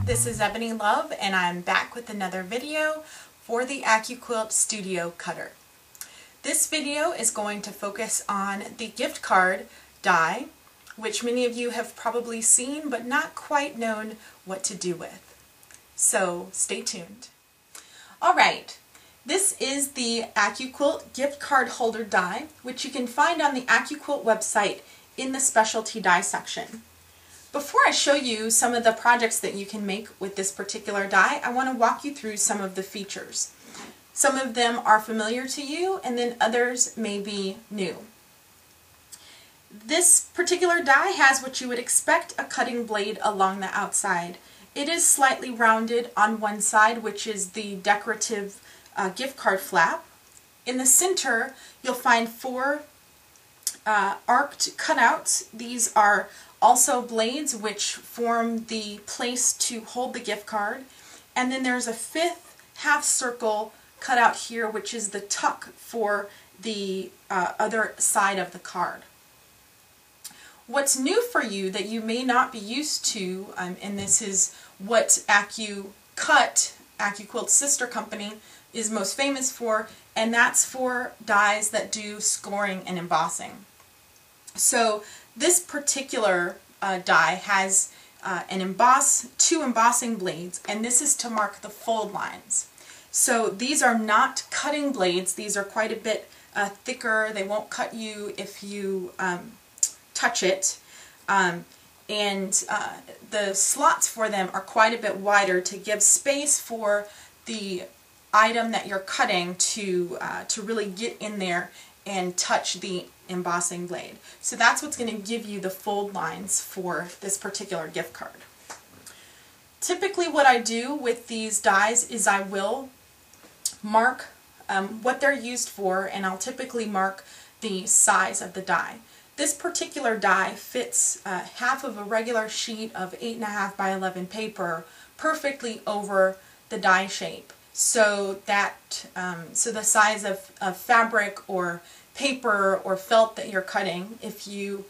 This is Ebony Love, and I'm back with another video for the AccuQuilt Studio Cutter. This video is going to focus on the gift card die, which many of you have probably seen but not quite known what to do with. So stay tuned. Alright, this is the AccuQuilt gift card holder die, which you can find on the AccuQuilt website in the specialty die section. Before I show you some of the projects that you can make with this particular die, I want to walk you through some of the features. Some of them are familiar to you, and then others may be new. This particular die has what you would expect a cutting blade along the outside. It is slightly rounded on one side, which is the decorative gift card flap. In the center, you'll find four arced cutouts. These are also blades which form the place to hold the gift card. And then there's a fifth half circle cutout here, which is the tuck for the other side of the card. What's new for you that you may not be used to, and this is what AccuQuilt, AccuQuilt's sister company, is most famous for, and that's for dies that do scoring and embossing. So this particular die has two embossing blades, and this is to mark the fold lines. So these are not cutting blades. These are quite a bit thicker. They won't cut you if you touch it. And the slots for them are quite a bit wider to give space for the item that you're cutting to really get in there and touch the embossing blade. So that's what's going to give you the fold lines for this particular gift card. Typically what I do with these dies is I will mark what they're used for, and I'll typically mark the size of the die. This particular die fits half of a regular sheet of 8.5 by 11 paper perfectly over the die shape. So that so the size of fabric or paper or felt that you're cutting, if you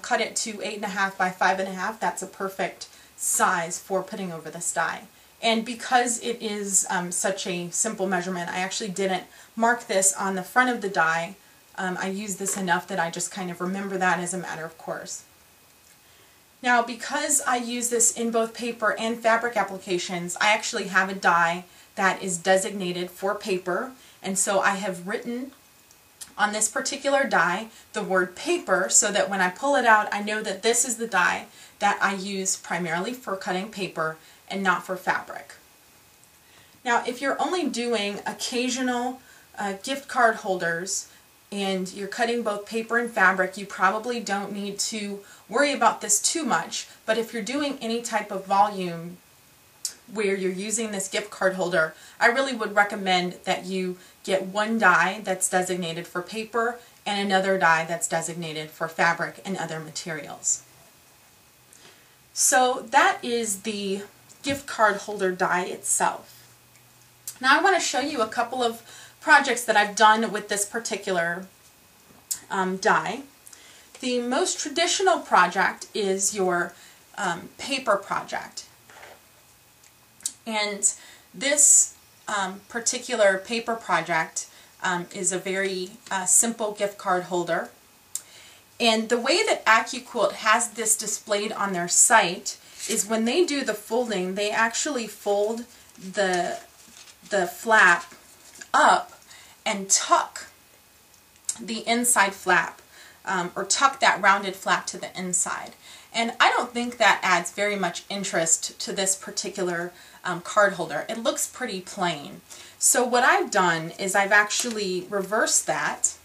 cut it to 8.5 by 5.5, that's a perfect size for putting over this die. And because it is such a simple measurement, I actually didn't mark this on the front of the die. I use this enough that I just kind of remember that as a matter of course. Now, because I use this in both paper and fabric applications, I actually have a die that is designated for paper, and so I have written on this particular die the word paper so that when I pull it out, I know that this is the die that I use primarily for cutting paper and not for fabric. Now, if you're only doing occasional gift card holders and you're cutting both paper and fabric, you probably don't need to worry about this too much. But if you're doing any type of volume where you're using this gift card holder, I really would recommend that you get one die that's designated for paper and another die that's designated for fabric and other materials. So that is the gift card holder die itself. Now I want to show you a couple of projects that I've done with this particular die. The most traditional project is your paper project. And this particular paper project is a very simple gift card holder. And the way that AccuQuilt has this displayed on their site is when they do the folding, they actually fold the flap up and tuck the inside flap, or tuck that rounded flap to the inside. And I don't think that adds very much interest to this particular card holder. It looks pretty plain. So what I've done is I've actually reversed that,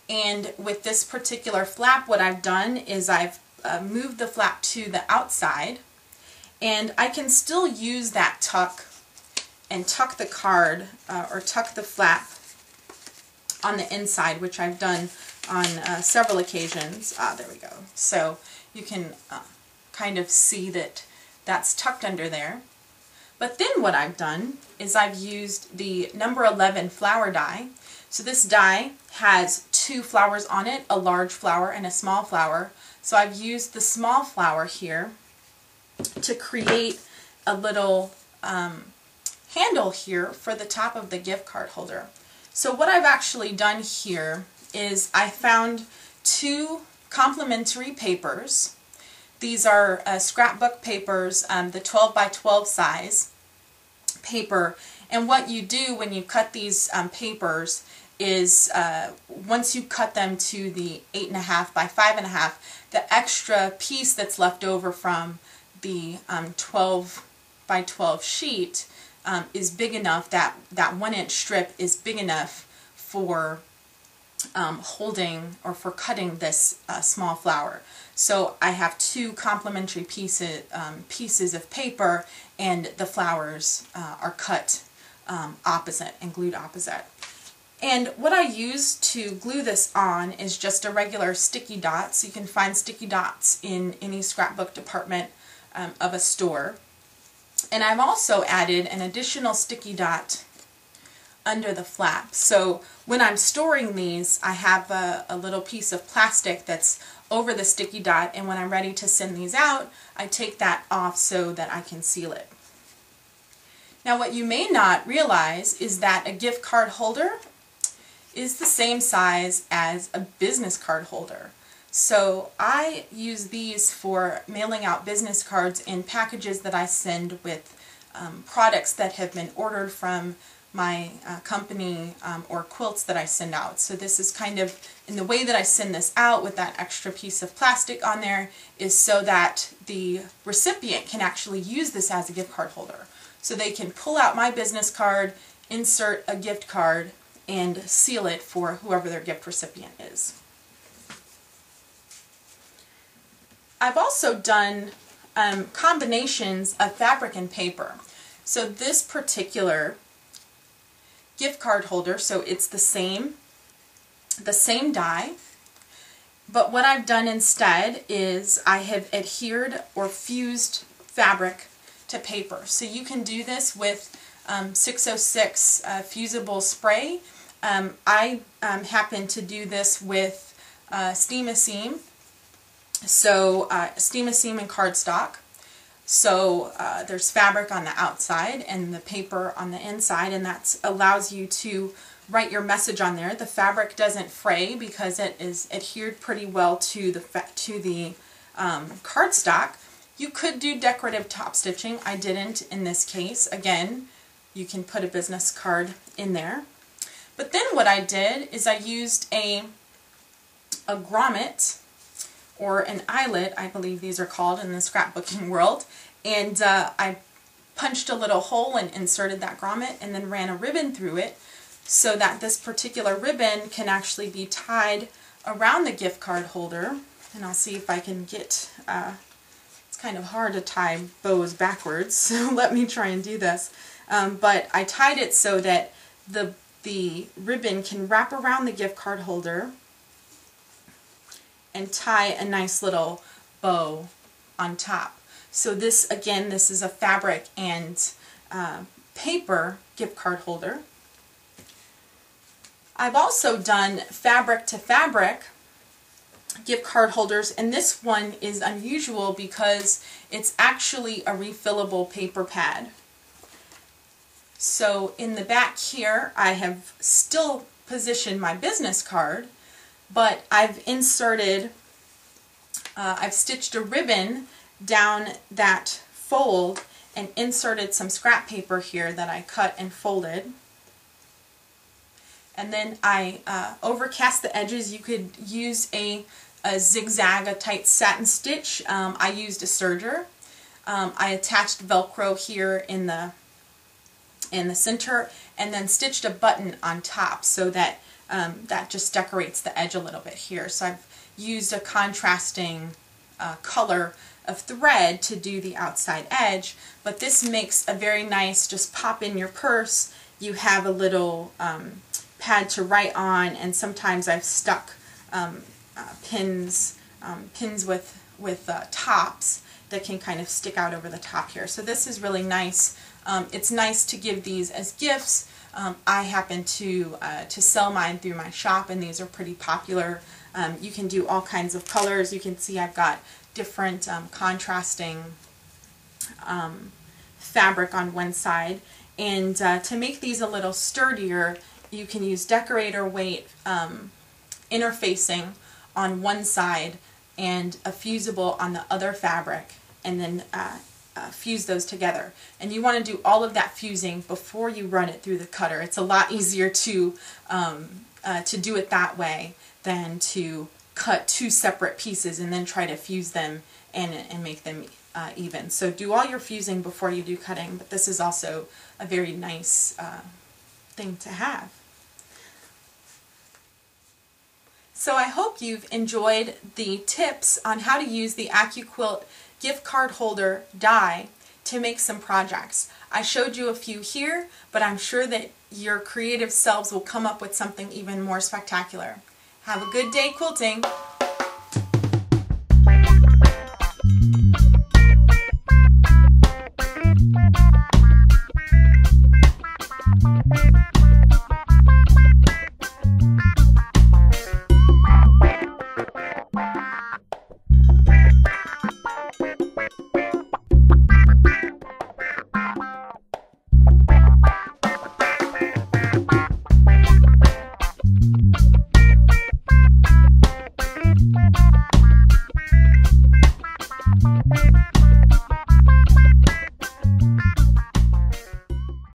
and with this particular flap what I've done is I've moved the flap to the outside, and I can still use that tuck and tuck the card or tuck the flap on the inside, which I've done on several occasions. There we go. So you can kind of see that that's tucked under there. But then what I've done is I've used the number 11 flower die. So this die has two flowers on it, a large flower and a small flower. So I've used the small flower here to create a little handle here for the top of the gift card holder. So what I've actually done here is I found 2 complementary papers. These are scrapbook papers, the 12 by 12 size paper. And what you do when you cut these papers is once you cut them to the 8.5 by 5.5, the extra piece that's left over from the 12 by 12 sheet is big enough, that 1-inch strip is big enough for holding or for cutting this small flower. So I have 2 complementary pieces of paper, and the flowers are cut opposite and glued opposite. And what I use to glue this on is just a regular sticky dot. So you can find sticky dots in any scrapbook department of a store. And I've also added an additional sticky dot under the flap. So when I'm storing these, I have a little piece of plastic that's over the sticky dot, and when I'm ready to send these out, I take that off so that I can seal it. Now what you may not realize is that a gift card holder is the same size as a business card holder. So I use these for mailing out business cards in packages that I send with products that have been ordered from my company or quilts that I send out. So this is kind of, in the way that I send this out with that extra piece of plastic on there, is so that the recipient can actually use this as a gift card holder. So they can pull out my business card, insert a gift card, and seal it for whoever their gift recipient is. I've also done combinations of fabric and paper. So this particular gift card holder, so it's the same die, but what I've done instead is I have adhered or fused fabric to paper. So you can do this with 606 fusible spray. I happen to do this with Steam-A-Seam, so Steam-A-Seam and cardstock. So there's fabric on the outside and the paper on the inside, and that allows you to write your message on there. The fabric doesn't fray because it is adhered pretty well to the cardstock. You could do decorative top stitching. I didn't in this case. Again, you can put a business card in there. But then what I did is I used a grommet, or an eyelet, I believe these are called in the scrapbooking world, and I punched a little hole and inserted that grommet and then ran a ribbon through it so that this particular ribbon can actually be tied around the gift card holder. And I'll see if I can get, it's kind of hard to tie bows backwards, so let me try and do this. But I tied it so that the ribbon can wrap around the gift card holder and tie a nice little bow on top. So this, again, this is a fabric and paper gift card holder. I've also done fabric to fabric gift card holders, and this one is unusual because it's actually a refillable paper pad. So in the back here I have still positioned my business card, but I've inserted, I've stitched a ribbon down that fold and inserted some scrap paper here that I cut and folded. And then I overcast the edges. You could use a zigzag, a tight satin stitch. I used a serger. I attached Velcro here in the center, and then stitched a button on top so that that just decorates the edge a little bit here. So I've used a contrasting color of thread to do the outside edge, but this makes a very nice, just pop in your purse. You have a little pad to write on, and sometimes I've stuck pins with tops that can kind of stick out over the top here. So this is really nice. It's nice to give these as gifts. I happen to sell mine through my shop, and these are pretty popular. You can do all kinds of colors. You can see I've got different contrasting fabric on one side. And to make these a little sturdier, you can use decorator weight interfacing on one side and a fusible on the other fabric, and then fuse those together. And you want to do all of that fusing before you run it through the cutter. It's a lot easier to do it that way than to cut two separate pieces and then try to fuse them and make them even. So do all your fusing before you do cutting, but this is also a very nice thing to have. So I hope you've enjoyed the tips on how to use the AccuQuilt gift card holder die to make some projects. I showed you a few here, but I'm sure that your creative selves will come up with something even more spectacular. Have a good day quilting!